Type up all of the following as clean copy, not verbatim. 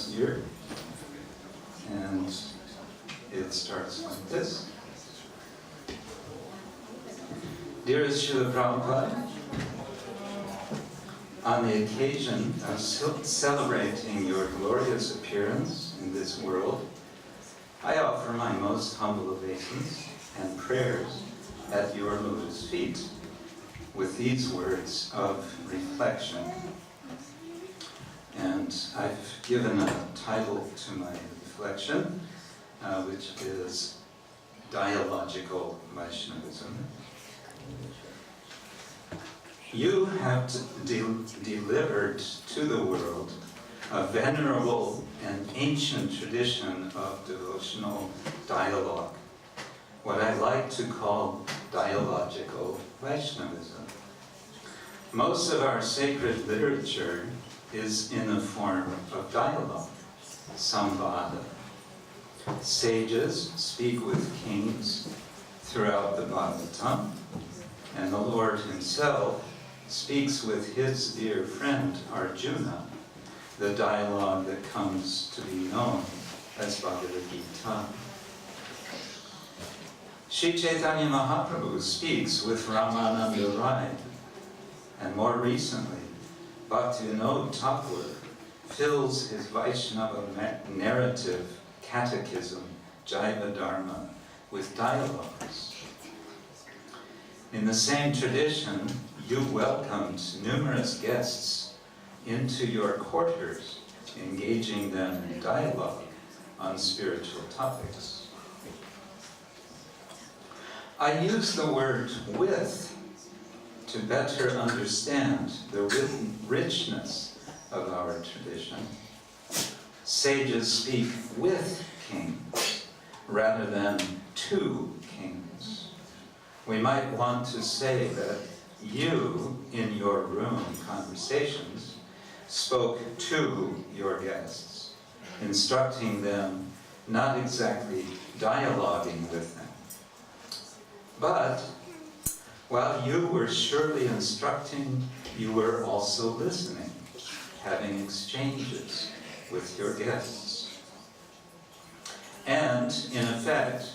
last year, and it starts like this. Dearest Srila Prabhupada, on the occasion of celebrating your glorious appearance in this world, I offer my most humble obeisance and prayers at your lotus feet with these words of reflection. And I've given a title to my reflection, which is Dialogical Vaishnavism. You have delivered to the world a venerable and ancient tradition of devotional dialogue, what I like to call dialogical Vaishnavism. Most of our sacred literature is in the form of dialogue, samvada. Sages speak with kings throughout the Bhagavatam, and the Lord himself speaks with his dear friend Arjuna, the dialogue that comes to be known as Bhagavad Gita. Sri Chaitanya Mahaprabhu speaks with Ramananda Rai, and more recently, Bhaktivinoda Thakur fills his Vaishnava narrative catechism, Jaiva Dharma, with dialogues. In the same tradition, you welcomed numerous guests into your quarters, engaging them in dialogue on spiritual topics. I use the word with to better understand the richness of our tradition. Sages speak with kings rather than to kings. We might want to say that you, in your room conversations, spoke to your guests, instructing them, not exactly dialoguing with them. But while you were surely instructing, you were also listening, having exchanges with your guests. And, in effect,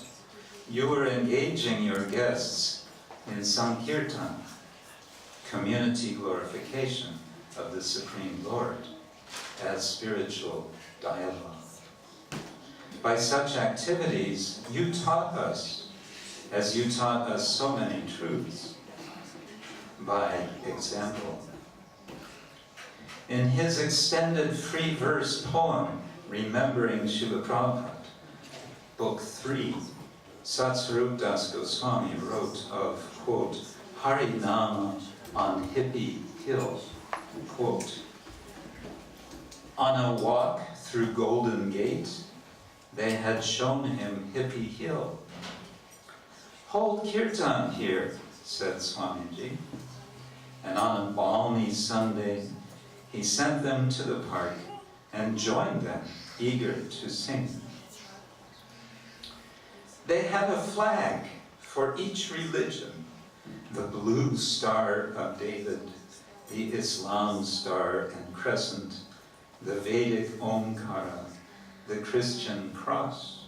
you were engaging your guests in Sankirtan, community glorification of the Supreme Lord, as spiritual dialogue. By such activities, you taught us, as you taught us so many truths, by example. In his extended free verse poem, Remembering Srila Prabhupada, Book 3, Satsvarup Das Goswami wrote of, quote, Harinama on Hippie Hill, quote, on a walk through Golden Gate, they had shown him Hippie Hill. Hold kirtan here, said Swamiji, and on a balmy Sunday, he sent them to the park and joined them, eager to sing. They had a flag for each religion, the blue star of David, the Islam star and crescent, the Vedic Omkara, the Christian cross,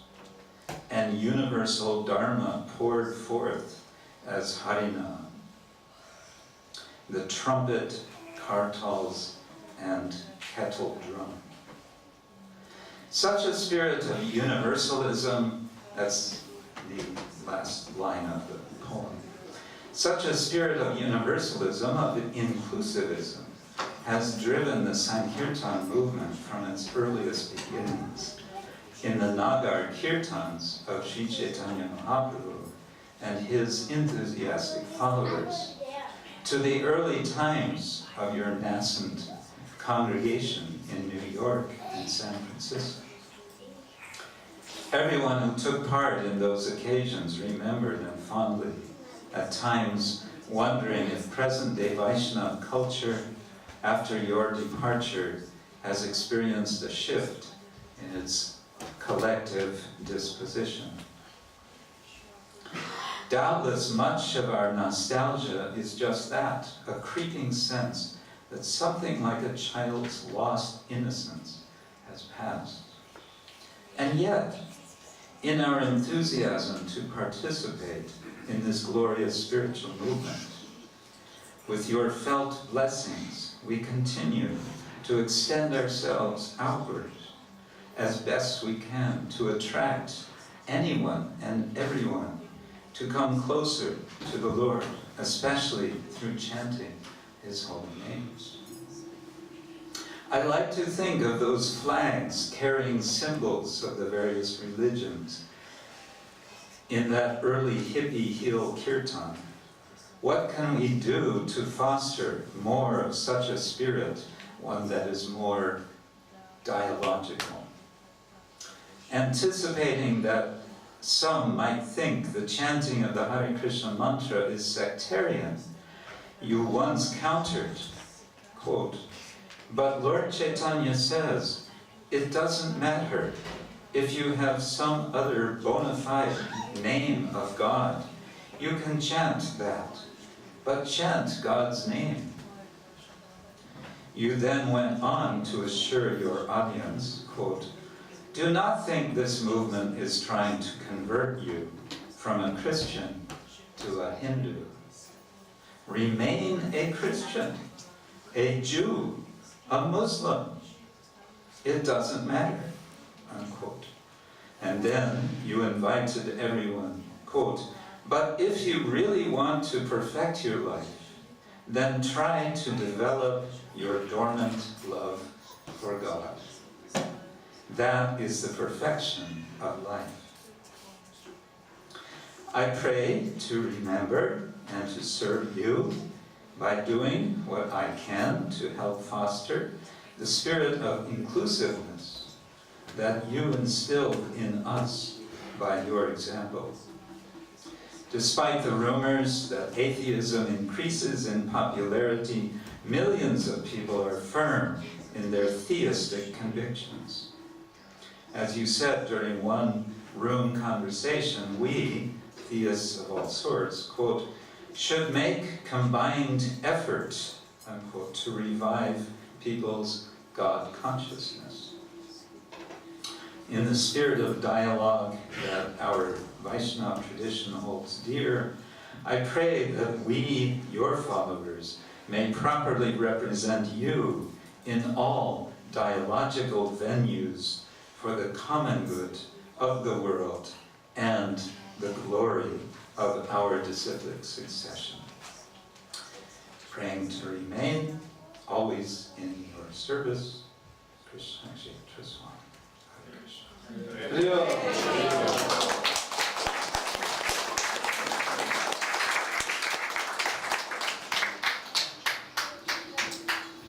and universal Dharma poured forth as Harinam, the trumpet, kartals, and kettle drum. Such a spirit of universalism, that's the last line of the poem, such a spirit of universalism, of inclusivism, has driven the Sankirtan movement from its earliest beginnings in the Nagar Kirtans of Sri Chaitanya Mahaprabhu and his enthusiastic followers, to the early times of your nascent congregation in New York and San Francisco. Everyone who took part in those occasions remembered them fondly, at times wondering if present-day Vaishnava culture, after your departure, has experienced a shift in its collective disposition. Doubtless much of our nostalgia is just that, a creeping sense that something like a child's lost innocence has passed. And yet, in our enthusiasm to participate in this glorious spiritual movement, with your felt blessings, we continue to extend ourselves outward as best we can to attract anyone and everyone to come closer to the Lord, especially through chanting His holy names. I like to think of those flags carrying symbols of the various religions in that early hippie hill kirtan. What can we do to foster more of such a spirit, one that is more dialogical? Anticipating that some might think the chanting of the Hare Krishna mantra is sectarian, you once countered, quote, "But Lord Chaitanya says, it doesn't matter if you have some other bona fide name of God. You can chant that, but chant God's name." You then went on to assure your audience, quote, "Do not think this movement is trying to convert you from a Christian to a Hindu. Remain a Christian, a Jew, a Muslim. It doesn't matter," unquote. And then you invited everyone, quote, "But if you really want to perfect your life, then try to develop your dormant love for God. That is the perfection of life." I pray to remember and to serve you by doing what I can to help foster the spirit of inclusiveness that you instilled in us by your example. Despite the rumors that atheism increases in popularity, millions of people are firm in their theistic convictions. As you said during one room conversation, we, theists of all sorts, quote, "should make combined effort," unquote, to revive people's God consciousness. In the spirit of dialogue that our Vaishnava tradition holds dear, I pray that we, your followers, may properly represent you in all dialogical venues for the common good of the world and the glory of our disciplic succession. Praying to remain always in your service, Krishna Kshetra Swami.